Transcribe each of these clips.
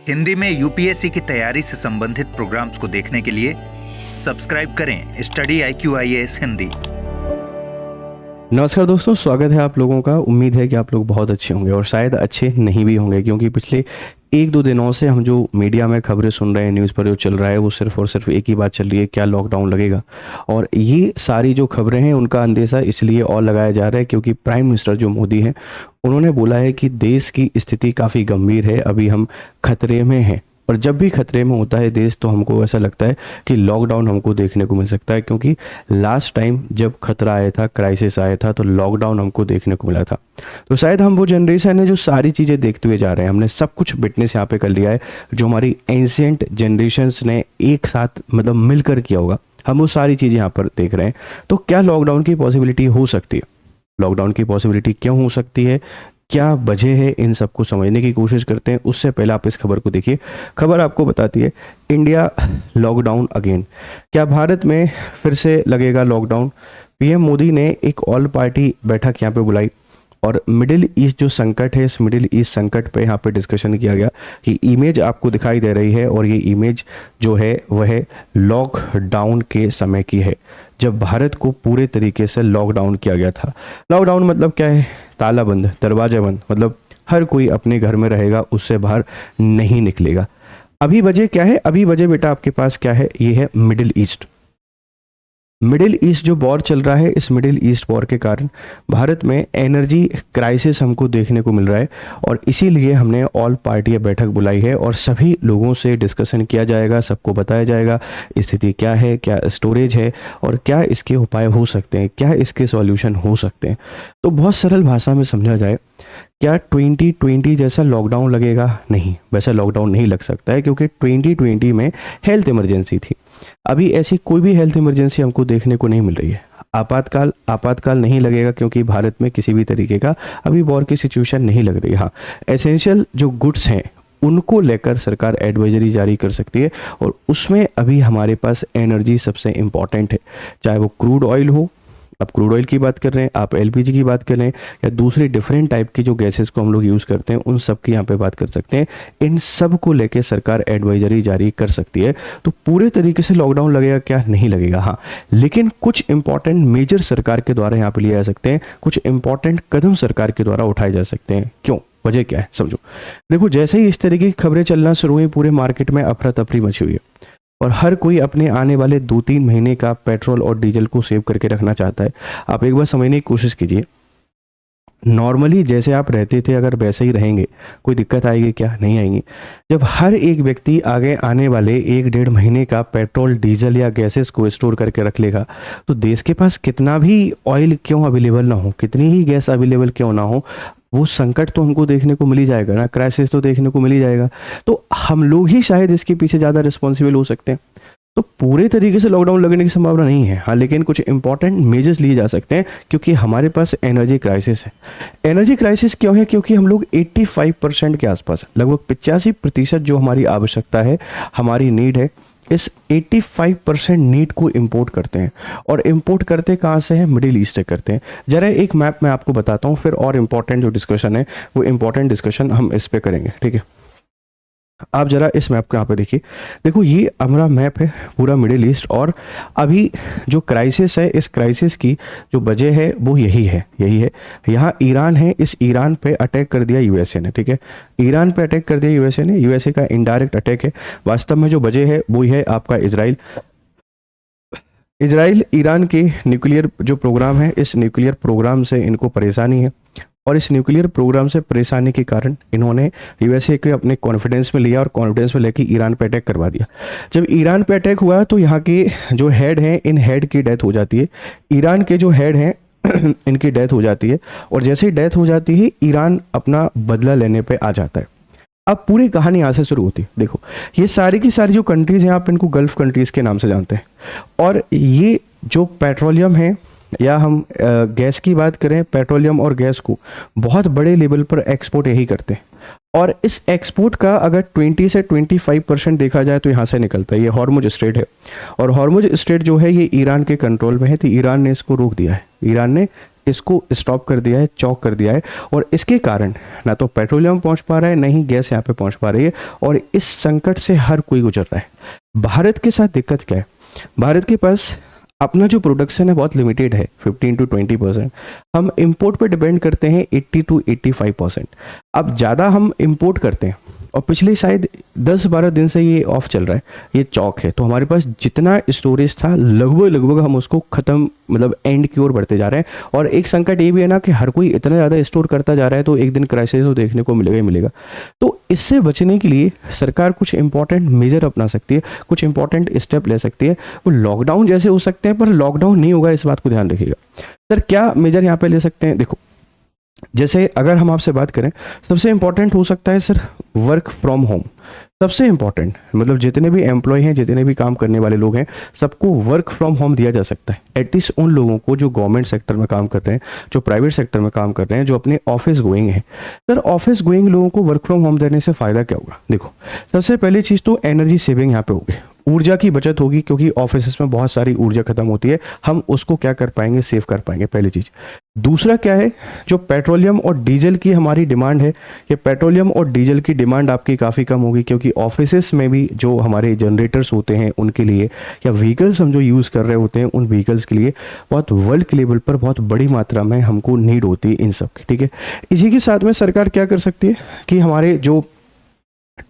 हिंदी में यूपीएससी की तैयारी से संबंधित प्रोग्राम्स को देखने के लिए सब्सक्राइब करें स्टडी IQIAS हिंदी। नमस्कार दोस्तों, स्वागत है आप लोगों का। उम्मीद है कि आप लोग बहुत अच्छे होंगे और शायद अच्छे नहीं भी होंगे, क्योंकि पिछले एक दो दिनों से हम जो मीडिया में खबरें सुन रहे हैं, न्यूज़ पर जो चल रहा है, वो सिर्फ और सिर्फ एक ही बात चल रही है, क्या लॉकडाउन लगेगा। और ये सारी जो खबरें हैं उनका अंदेशा इसलिए और लगाया जा रहा है क्योंकि प्राइम मिनिस्टर जो मोदी हैं उन्होंने बोला है कि देश की स्थिति काफ़ी गंभीर है, अभी हम खतरे में हैं। और जब भी खतरे में होता है देश, तो हमको ऐसा लगता है कि लॉकडाउन हमको देखने को मिल सकता है, क्योंकि लास्ट टाइम जब खतरा आया था, क्राइसिस आया था, तो लॉकडाउन हमको देखने को मिला था। तो शायद हम वो जनरेशन है जो सारी चीज़ें देखते हुए जा रहे हैं। हमने सब कुछ विटनेस यहाँ पे कर लिया है जो हमारी एंशिएंट जनरेशन्स ने एक साथ मतलब मिलकर किया होगा। हम वो सारी चीज़ें यहाँ पर देख रहे हैं। तो क्या लॉकडाउन की पॉसिबिलिटी हो सकती है? लॉकडाउन की पॉसिबिलिटी क्यों हो सकती है? क्या वजह है? इन सबको समझने की कोशिश करते हैं। उससे पहले आप इस खबर को देखिए। खबर आपको बताती है इंडिया लॉकडाउन अगेन। क्या भारत में फिर से लगेगा लॉकडाउन? पीएम मोदी ने एक ऑल पार्टी बैठक यहाँ पे बुलाई और मिडिल ईस्ट जो संकट है, इस मिडिल ईस्ट संकट पे यहाँ पे डिस्कशन किया गया। कि इमेज आपको दिखाई दे रही है और ये इमेज जो है वह लॉकडाउन के समय की है, जब भारत को पूरे तरीके से लॉकडाउन किया गया था। लॉकडाउन मतलब क्या है? ताला बंद, दरवाजा बंद, मतलब हर कोई अपने घर में रहेगा, उससे बाहर नहीं निकलेगा। अभी वजह क्या है? अभी वजह बेटा आपके पास क्या है? ये है मिडिल ईस्ट। मिडिल ईस्ट जो वॉर चल रहा है, इस मिडिल ईस्ट वॉर के कारण भारत में एनर्जी क्राइसिस हमको देखने को मिल रहा है। और इसीलिए हमने ऑल पार्टी बैठक बुलाई है और सभी लोगों से डिस्कशन किया जाएगा, सबको बताया जाएगा स्थिति क्या है, क्या स्टोरेज है और क्या इसके उपाय हो सकते हैं, क्या इसके सॉल्यूशन हो सकते हैं। तो बहुत सरल भाषा में समझा जाए, क्या 2020 जैसा लॉकडाउन लगेगा? नहीं, वैसा लॉकडाउन नहीं लग सकता है, क्योंकि 2020 में हेल्थ इमरजेंसी थी। अभी ऐसी कोई भी हेल्थ इमरजेंसी हमको देखने को नहीं मिल रही है। आपातकाल नहीं लगेगा, क्योंकि भारत में किसी भी तरीके का अभी वॉर की सिचुएशन नहीं लग रही है। हाँ, एसेंशियल जो गुड्स हैं उनको लेकर सरकार एडवाइजरी जारी कर सकती है, और उसमें अभी हमारे पास एनर्जी सबसे इम्पॉर्टेंट है। चाहे वो क्रूड ऑयल हो, आप क्रूड ऑयल की बात कर रहे हैं, आप LPG की बात कर रहे हैं, या दूसरी डिफरेंट टाइप की जो गैसेस को हम लोग यूज़ करते हैं, उन सब की यहाँ पे बात कर सकते हैं। इन सब को लेके सरकार एडवाइजरी जारी कर सकती है। तो पूरे तरीके से लॉकडाउन लगेगा क्या? नहीं लगेगा। हाँ, लेकिन कुछ इंपॉर्टेंट मेजर सरकार के द्वारा यहाँ पे लिए जा सकते हैं, कुछ इंपॉर्टेंट कदम सरकार के द्वारा उठाए जा सकते हैं। क्यों? वजह क्या है समझो। देखो, जैसे ही इस तरीके की खबरें चलना शुरू हुई, पूरे मार्केट में अफरा तफरी मची हुई है और हर कोई अपने आने वाले 2-3 महीने का पेट्रोल और डीजल को सेव करके रखना चाहता है। आप एक बार समझने की कोशिश कीजिए, नॉर्मली जैसे आप रहते थे अगर वैसे ही रहेंगे, कोई दिक्कत आएगी क्या? नहीं आएगी। जब हर एक व्यक्ति आगे आने वाले 1-1.5 महीने का पेट्रोल, डीजल या गैसेस को स्टोर करके रख लेगा, तो देश के पास कितना भी ऑयल क्यों अवेलेबल ना हो, कितनी ही गैस अवेलेबल क्यों ना हो, वो संकट तो हमको देखने को मिल ही जाएगा ना, क्राइसिस तो देखने को मिल ही जाएगा। तो हम लोग ही शायद इसके पीछे ज़्यादा रिस्पॉन्सिबल हो सकते हैं। तो पूरे तरीके से लॉकडाउन लगने की संभावना नहीं है। हाँ, लेकिन कुछ इंपॉर्टेंट मेजर्स लिए जा सकते हैं, क्योंकि हमारे पास एनर्जी क्राइसिस है। एनर्जी क्राइसिस क्यों है? क्योंकि हम लोग 85% के आसपास, लगभग 85% जो हमारी आवश्यकता है, हमारी नीड है, इस 85% नीड को इंपोर्ट करते हैं। और इंपोर्ट करते कहाँ से हैं? मिडिल ईस्ट से करते हैं। जरा एक मैप मैं आपको बताता हूँ, फिर और इम्पोर्टेंट जो डिस्कशन है वो इम्पोर्टेंट डिस्कशन हम इस पे करेंगे, ठीक है। आप जरा इस मैप को यहाँ पे देखिए। देखो, ये हमारा मैप है पूरा मिडिल ईस्ट, और अभी जो क्राइसिस है, इस क्राइसिस की जो वजह है वो यही है। यहाँ ईरान है, इस ईरान पे अटैक कर दिया यूएसए ने, ठीक है। ईरान पे अटैक कर दिया यूएसए ने, यूएसए का इनडायरेक्ट अटैक है। वास्तव में जो वजह है वो है आपका इजराइल ईरान के न्यूक्लियर जो प्रोग्राम है, इस न्यूक्लियर प्रोग्राम से इनको परेशानी है, और इस न्यूक्लियर प्रोग्राम से परेशानी के कारण इन्होंने यूएसए को अपने कॉन्फिडेंस में लिया और कॉन्फिडेंस में लेकर ईरान पे अटैक करवा दिया। जब ईरान पे अटैक हुआ तो यहाँ के जो हेड हैं, इन हेड की डेथ हो जाती है। ईरान के जो हेड हैं इनकी डेथ हो जाती है, और जैसे ही डेथ हो जाती है ईरान अपना बदला लेने पे आ जाता है। अब पूरी कहानी यहाँ से शुरू होती है। देखो, ये सारी की सारी जो कंट्रीज़ हैं, आप इनको गल्फ कंट्रीज़ के नाम से जानते हैं, और ये जो पेट्रोलियम है, या हम गैस की बात करें, पेट्रोलियम और गैस को बहुत बड़े लेवल पर एक्सपोर्ट यही करते हैं। और इस एक्सपोर्ट का अगर 20 से 25% देखा जाए तो यहाँ से निकलता है। ये हॉर्मुज स्ट्रेट है, और हॉर्मुज स्ट्रेट जो है ये ईरान के कंट्रोल में है, तो ईरान ने इसको रोक दिया है। ईरान ने इसको स्टॉप कर दिया है, चौक कर दिया है, और इसके कारण ना तो पेट्रोलियम पहुंच पा रहा है, ना ही गैस यहाँ पे पहुंच पा रही है, और इस संकट से हर कोई गुजर रहा है। भारत के साथ दिक्कत क्या है, भारत के पास अपना जो प्रोडक्शन है बहुत लिमिटेड है, 15 to 20%। हम इंपोर्ट पे डिपेंड करते हैं 80 to 85%। अब ज़्यादा हम इंपोर्ट करते हैं, और पिछले शायद 10-12 दिन से ये ऑफ चल रहा है, ये चौक है। तो हमारे पास जितना स्टोरेज था लगभग हम उसको ख़त्म, मतलब एंड की ओर बढ़ते जा रहे हैं। और एक संकट ये भी है ना कि हर कोई इतना ज़्यादा स्टोर करता जा रहा है, तो एक दिन क्राइसिस तो देखने को मिलेगा ही मिलेगा। तो इससे बचने के लिए सरकार कुछ इंपॉर्टेंट मेजर अपना सकती है, कुछ इंपॉर्टेंट स्टेप ले सकती है। वो लॉकडाउन जैसे हो सकते हैं, पर लॉकडाउन नहीं होगा, इस बात को ध्यान रखिएगा। सर क्या मेजर यहाँ पे ले सकते हैं? देखो, जैसे अगर हम आपसे बात करें, सबसे इंपॉर्टेंट हो सकता है सर वर्क फ्रॉम होम। सबसे इंपॉर्टेंट, मतलब जितने भी एम्प्लॉय हैं, जितने भी काम करने वाले लोग हैं, सबको वर्क फ्रॉम होम दिया जा सकता है। एटलीस्ट उन लोगों को जो गवर्नमेंट सेक्टर में काम कर रहे हैं, जो प्राइवेट सेक्टर में काम कर रहे हैं, जो अपने ऑफिस गोइंग हैं। सर ऑफिस गोइंग लोगों को वर्क फ्रॉम होम देने से फ़ायदा क्या होगा? देखो, सबसे पहली चीज़ तो एनर्जी सेविंग यहाँ पे होगी, ऊर्जा की बचत होगी, क्योंकि ऑफिस में बहुत सारी ऊर्जा खत्म होती है, हम उसको क्या कर पाएंगे, सेव कर पाएंगे, पहली चीज़। दूसरा क्या है, जो पेट्रोलियम और डीजल की हमारी डिमांड है, ये पेट्रोलियम और डीजल की डिमांड आपकी काफ़ी कम होगी, क्योंकि ऑफिसेस में भी जो हमारे जनरेटर्स होते हैं उनके लिए, या व्हीकल्स हम जो यूज़ कर रहे होते हैं उन व्हीकल्स के लिए बहुत वर्ल्ड के लेवल पर बहुत बड़ी मात्रा में हमको नीड होती है इन सब की, ठीक है। इसी के साथ में सरकार क्या कर सकती है कि हमारे जो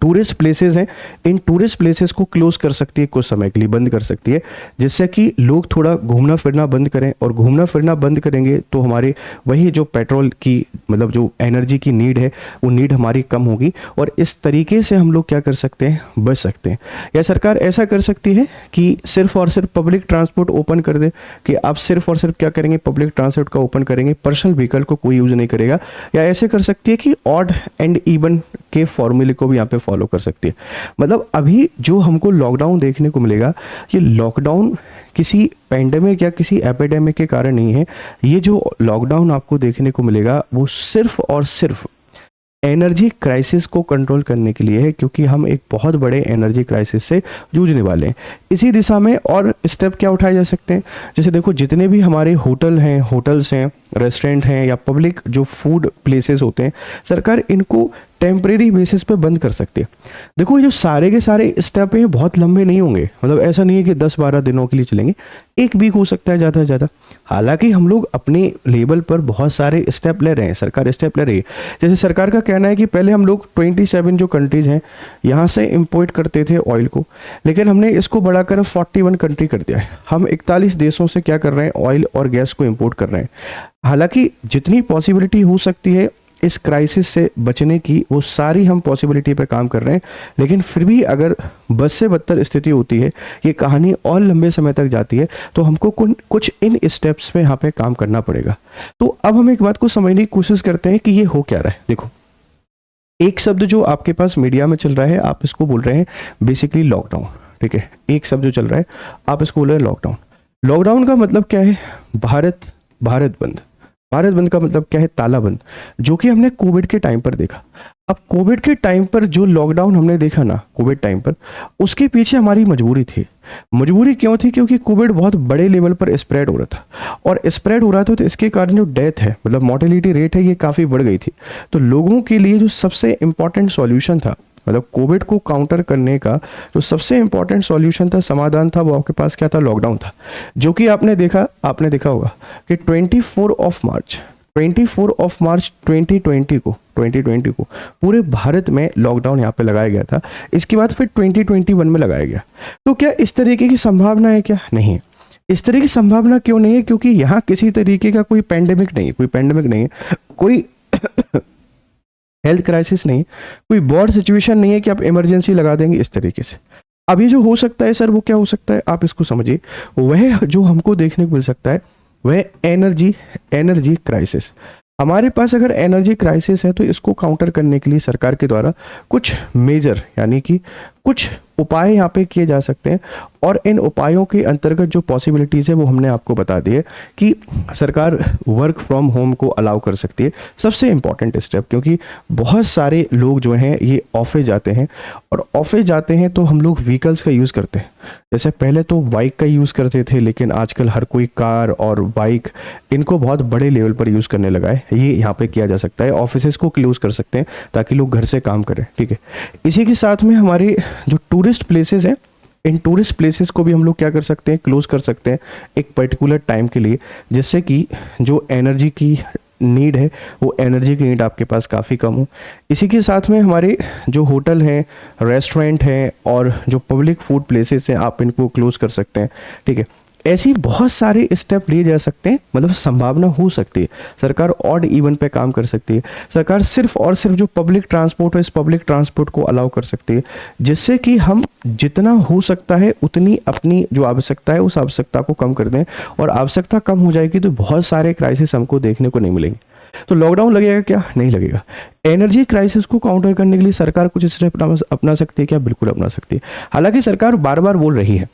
टूरिस्ट प्लेसेस हैं, इन टूरिस्ट प्लेसेस को क्लोज कर सकती है, कुछ समय के लिए बंद कर सकती है, जिससे कि लोग थोड़ा घूमना फिरना बंद करें। और घूमना फिरना बंद करेंगे तो हमारे वही जो पेट्रोल की, मतलब जो एनर्जी की नीड है, वो नीड हमारी कम होगी, और इस तरीके से हम लोग क्या कर सकते हैं, बच सकते हैं। या सरकार ऐसा कर सकती है कि सिर्फ और सिर्फ पब्लिक ट्रांसपोर्ट ओपन कर दे, कि आप सिर्फ और सिर्फ क्या करेंगे, पब्लिक ट्रांसपोर्ट का ओपन करेंगे, पर्सनल व्हीकल को कोई यूज़ नहीं करेगा। या ऐसे कर सकती है कि ऑड एंड इवन के फॉर्मूले को भी यहाँ पे फॉलो कर सकती है। मतलब अभी जो हमको लॉकडाउन देखने को मिलेगा, ये लॉकडाउन किसी पैंडेमिक या किसी एपिडेमिक के कारण नहीं है। ये जो लॉकडाउन आपको देखने को मिलेगा वो सिर्फ और सिर्फ एनर्जी क्राइसिस को कंट्रोल करने के लिए है, क्योंकि हम एक बहुत बड़े एनर्जी क्राइसिस से जूझने वाले हैं। इसी दिशा में और स्टेप क्या उठाए जा सकते हैं, जैसे देखो, जितने भी हमारे होटल हैं, होटल्स हैं, रेस्टोरेंट हैं, या पब्लिक जो फूड प्लेसेस होते हैं, सरकार इनको टेम्परेरी बेसिस पे बंद कर सकती है। देखो, ये जो सारे के सारे स्टेप हैं बहुत लंबे नहीं होंगे, मतलब ऐसा नहीं है कि 10-12 दिनों के लिए चलेंगे, 1 वीक हो सकता है ज़्यादा से ज़्यादा। हालांकि हम लोग अपने लेवल पर बहुत सारे स्टेप ले रहे हैं, सरकार स्टेप ले रही है। जैसे सरकार का कहना है कि पहले हम लोग 27 जो कंट्रीज़ हैं यहाँ से इम्पोर्ट करते थे ऑयल को, लेकिन हमने इसको बढ़ाकर 41 कंट्री कर दिया है। हम 41 देशों से क्या कर रहे हैं, ऑयल और गैस को इम्पोर्ट कर रहे हैं। हालांकि जितनी पॉसिबिलिटी हो सकती है इस क्राइसिस से बचने की, वो सारी हम पॉसिबिलिटी पे काम कर रहे हैं, लेकिन फिर भी अगर बद से बदतर स्थिति होती है, ये कहानी और लंबे समय तक जाती है, तो हमको कुछ इन स्टेप्स पे यहाँ पे काम करना पड़ेगा। तो अब हम एक बात को समझने की कोशिश करते हैं कि ये हो क्या रहा है। देखो, एक शब्द जो आपके पास मीडिया में चल रहा है, आप इसको बोल रहे हैं बेसिकली लॉकडाउन, ठीक है। एक शब्द जो चल रहा है, आप इसको बोल रहे हैं लॉकडाउन। लॉकडाउन का मतलब क्या है? भारत बंद। भारत बंद का मतलब क्या है? ताला बंद, जो कि हमने कोविड के टाइम पर देखा। अब कोविड के टाइम पर जो लॉकडाउन हमने देखा ना, कोविड टाइम पर, उसके पीछे हमारी मजबूरी थी। मजबूरी क्यों थी? क्योंकि कोविड बहुत बड़े लेवल पर स्प्रेड हो रहा था, और स्प्रेड हो रहा था तो इसके कारण जो डेथ है, मतलब मोर्टेलिटी रेट है, ये काफ़ी बढ़ गई थी। तो लोगों के लिए जो सबसे इम्पॉर्टेंट सॉल्यूशन था, मतलब कोविड को काउंटर करने का जो सबसे इंपॉर्टेंट सॉल्यूशन था, समाधान था, वो आपके पास क्या था? लॉकडाउन था। जो कि आपने देखा होगा कि 24 मार्च 2020 को पूरे भारत में लॉकडाउन यहाँ पे लगाया गया था। इसके बाद फिर 2021 में लगाया गया। तो क्या इस तरीके की संभावना है क्या? नहीं। इस तरह की संभावना क्यों नहीं है? क्योंकि यहाँ किसी तरीके का कोई पैंडेमिक नहीं है, कोई हेल्थ क्राइसिस नहीं, कोई बॉर्ड सिचुएशन नहीं है कि आप इमरजेंसी लगा देंगे इस तरीके से। अब ये जो हो सकता है सर, वो क्या हो सकता है? आप इसको समझिए। वह जो हमको देखने को मिल सकता है वह एनर्जी क्राइसिस। हमारे पास अगर एनर्जी क्राइसिस है तो इसको काउंटर करने के लिए सरकार के द्वारा कुछ मेजर, यानी कि कुछ उपाय यहाँ पे किए जा सकते हैं और इन उपायों के अंतर्गत जो पॉसिबिलिटीज़ है वो हमने आपको बता दी है कि सरकार वर्क फ्रॉम होम को अलाउ कर सकती है। सबसे इम्पॉर्टेंट स्टेप, क्योंकि बहुत सारे लोग जो हैं ये ऑफिस जाते हैं और ऑफिस जाते हैं तो हम लोग व्हीकल्स का यूज़ करते हैं। जैसे पहले तो बाइक का यूज़ करते थे, लेकिन आजकल हर कोई कार और बाइक इनको बहुत बड़े लेवल पर यूज़ करने लगा है। ये यहाँ पे किया जा सकता है, ऑफिसेज़ को क्लोज कर सकते हैं ताकि लोग घर से काम करें, ठीक है। इसी के साथ में हमारे जो टूरिस्ट प्लेसेस हैं, इन टूरिस्ट प्लेसेस को भी हम लोग क्या कर सकते हैं, क्लोज कर सकते हैं एक पर्टिकुलर टाइम के लिए, जिससे कि जो एनर्जी की नीड है वो एनर्जी की नीड आपके पास काफ़ी कम हो। इसी के साथ में हमारे जो होटल हैं, रेस्टोरेंट हैं और जो पब्लिक फूड प्लेसेस हैं, आप इनको क्लोज कर सकते हैं, ठीक है। ऐसी बहुत सारे स्टेप लिए जा सकते हैं, मतलब संभावना हो सकती है। सरकार ऑड इवन पे काम कर सकती है। सरकार सिर्फ और सिर्फ जो पब्लिक ट्रांसपोर्ट है, इस पब्लिक ट्रांसपोर्ट को अलाउ कर सकती है, जिससे कि हम जितना हो सकता है उतनी अपनी जो आवश्यकता है उस आवश्यकता को कम कर दें। और आवश्यकता कम हो जाएगी तो बहुत सारे क्राइसिस हमको देखने को नहीं मिलेंगे। तो लॉकडाउन लगेगा क्या? नहीं लगेगा। एनर्जी क्राइसिस को काउंटर करने के लिए सरकार कुछ स्टेप अपना सकती है क्या? बिल्कुल अपना सकती है। हालांकि सरकार बार बार बोल रही है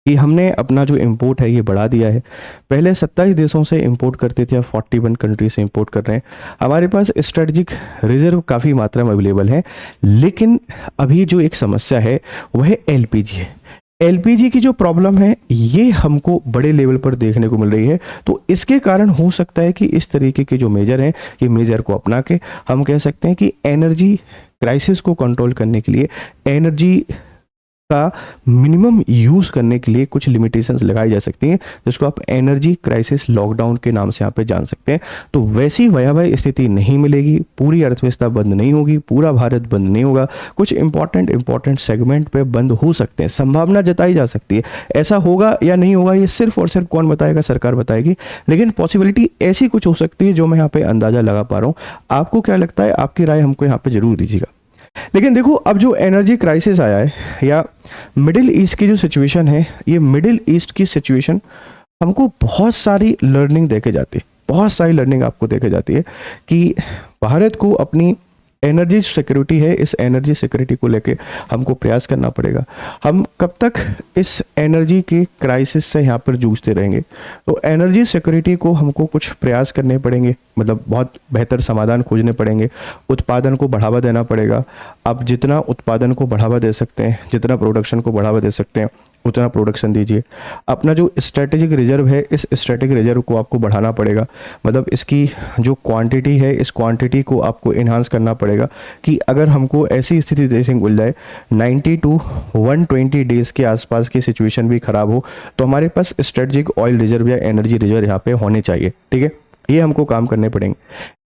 कि हमने अपना जो इंपोर्ट है ये बढ़ा दिया है। पहले 27 देशों से इंपोर्ट करते थे, अब 41 कंट्री से इंपोर्ट कर रहे हैं। हमारे पास स्ट्रेटजिक रिजर्व काफ़ी मात्रा में अवेलेबल है, लेकिन अभी जो एक समस्या है वह एलपीजी है। एलपीजी की जो प्रॉब्लम है ये हमको बड़े लेवल पर देखने को मिल रही है। तो इसके कारण हो सकता है कि इस तरीके के जो मेजर हैं, ये मेजर को अपना के हम कह सकते हैं कि एनर्जी क्राइसिस को कंट्रोल करने के लिए, एनर्जी का मिनिमम यूज करने के लिए कुछ लिमिटेशंस लगाई जा सकती हैं, जिसको आप एनर्जी क्राइसिस लॉकडाउन के नाम से यहाँ पे जान सकते हैं। तो वैसी भयावह स्थिति नहीं मिलेगी, पूरी अर्थव्यवस्था बंद नहीं होगी, पूरा भारत बंद नहीं होगा, कुछ इंपॉर्टेंट सेगमेंट पे बंद हो सकते हैं, संभावना जताई जा सकती है। ऐसा होगा या नहीं होगा ये सिर्फ और सिर्फ कौन बताएगा? सरकार बताएगी। लेकिन पॉसिबिलिटी ऐसी कुछ हो सकती है जो मैं यहाँ पे अंदाजा लगा पा रहा हूँ। आपको क्या लगता है? आपकी राय हमको यहाँ पे जरूर दीजिएगा। लेकिन देखो, अब जो एनर्जी क्राइसिस आया है या मिडिल ईस्ट की जो सिचुएशन है, ये मिडिल ईस्ट की सिचुएशन हमको बहुत सारी लर्निंग देके जाती है, बहुत सारी लर्निंग आपको देके जाती है कि भारत को अपनी एनर्जी सिक्योरिटी है, इस एनर्जी सिक्योरिटी को लेके हमको प्रयास करना पड़ेगा। हम कब तक इस एनर्जी के क्राइसिस से यहाँ पर जूझते रहेंगे? तो एनर्जी सिक्योरिटी को हमको कुछ प्रयास करने पड़ेंगे, मतलब बहुत बेहतर समाधान खोजने पड़ेंगे, उत्पादन को बढ़ावा देना पड़ेगा। आप जितना उत्पादन को बढ़ावा दे सकते हैं, जितना प्रोडक्शन को बढ़ावा दे सकते हैं, उतना प्रोडक्शन दीजिए। अपना जो स्ट्रेटेजिक रिजर्व है, इस स्ट्रेटेजिक रिजर्व को आपको बढ़ाना पड़ेगा, मतलब इसकी जो क्वांटिटी है, इस क्वांटिटी को आपको इन्हांस करना पड़ेगा कि अगर हमको ऐसी स्थिति देखने को मिल जाए 90 to 120 डेज के आसपास की सिचुएशन भी खराब हो, तो हमारे पास स्ट्रेटेजिक ऑयल रिजर्व या एनर्जी रिजर्व यहाँ पे होने चाहिए, ठीक है। ये हमको काम करने पड़ेंगे।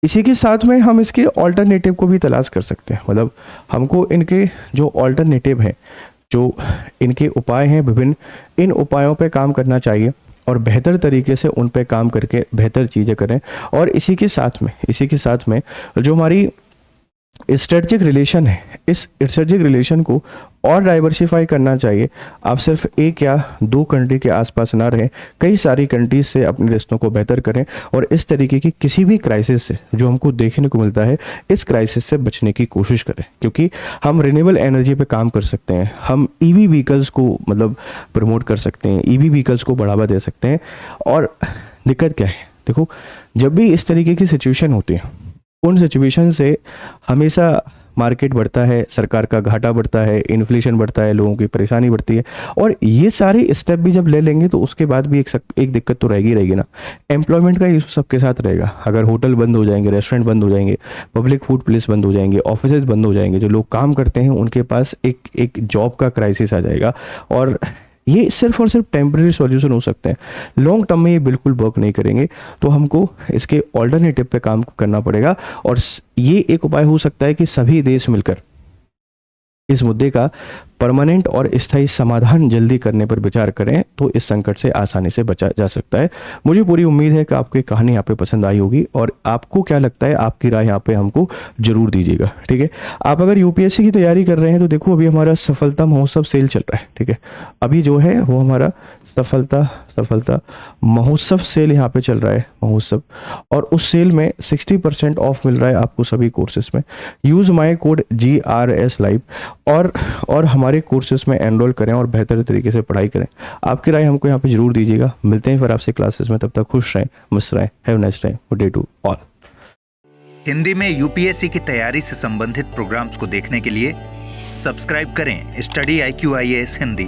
इसी के साथ में हम इसके ऑल्टरनेटिव को भी तलाश कर सकते हैं, मतलब हमको इनके जो ऑल्टरनेटिव हैं, जो इनके उपाय हैं विभिन्न, इन उपायों पे काम करना चाहिए और बेहतर तरीके से उन पे काम करके बेहतर चीज़ें करें। और इसी के साथ में जो हमारी स्ट्रेटजिक रिलेशन है, इस स्ट्रेटजिक रिलेशन को और डाइवर्सिफाई करना चाहिए। आप सिर्फ एक या दो कंट्री के आसपास ना रहें, कई सारी कंट्रीज से अपने रिश्तों को बेहतर करें और इस तरीके की किसी भी क्राइसिस से जो हमको देखने को मिलता है, इस क्राइसिस से बचने की कोशिश करें। क्योंकि हम रिन्यूएबल एनर्जी पे काम कर सकते हैं, हम ईवी व्हीकल्स को मतलब प्रमोट कर सकते हैं, ईवी व्हीकल्स को बढ़ावा दे सकते हैं। और दिक्कत क्या है? देखो, जब भी इस तरीके की सिचुएशन होती है, उन सिचुएशन से हमेशा मार्केट बढ़ता है, सरकार का घाटा बढ़ता है, इन्फ्लेशन बढ़ता है, लोगों की परेशानी बढ़ती है। और ये सारे स्टेप भी जब ले लेंगे तो उसके बाद भी एक दिक्कत तो रहेगी ना, एम्प्लॉयमेंट का इशू सबके साथ रहेगा। अगर होटल बंद हो जाएंगे, रेस्टोरेंट बंद हो जाएंगे, पब्लिक फूड प्लेस बंद हो जाएंगे, ऑफिसेज बंद हो जाएंगे, जो लोग काम करते हैं उनके पास एक जॉब का क्राइसिस आ जाएगा। और ये सिर्फ और सिर्फ टेम्परेरी सॉल्यूशन हो सकते हैं, लॉन्ग टर्म में ये बिल्कुल वर्क नहीं करेंगे। तो हमको इसके ऑल्टरनेटिव पे काम करना पड़ेगा और ये एक उपाय हो सकता है कि सभी देश मिलकर इस मुद्दे का परमानेंट और स्थायी समाधान जल्दी करने पर विचार करें, तो इस संकट से आसानी से बचा जा सकता है। मुझे पूरी उम्मीद है कि आपको कहानी यहाँ पे पसंद आई होगी और आपको क्या लगता है, आपकी राय यहाँ पे हमको जरूर दीजिएगा, ठीक है। आप अगर यूपीएससी की तैयारी कर रहे हैं तो देखो, अभी हमारा सफलता महोत्सव सेल चल रहा है, ठीक है। अभी जो है वो हमारा सफलता महोत्सव सेल यहाँ पे चल रहा है, महोत्सव, और उस सेल में 60% ऑफ मिल रहा है आपको सभी कोर्सेज में। Use my code GRS live और हमारे कोर्सेज में एनरोल करें और बेहतर तरीके से पढ़ाई करें। आपकी राय हमको यहाँ पे जरूर दीजिएगा। मिलते हैं फिर आपसे क्लासेस में, तब तक खुश रहें, मस्त रहें। Have nice time, good day to all. Hindi में यूपीएससी की तैयारी से संबंधित प्रोग्राम्स को देखने के लिए सब्सक्राइब करें स्टडी IQ IAS हिंदी।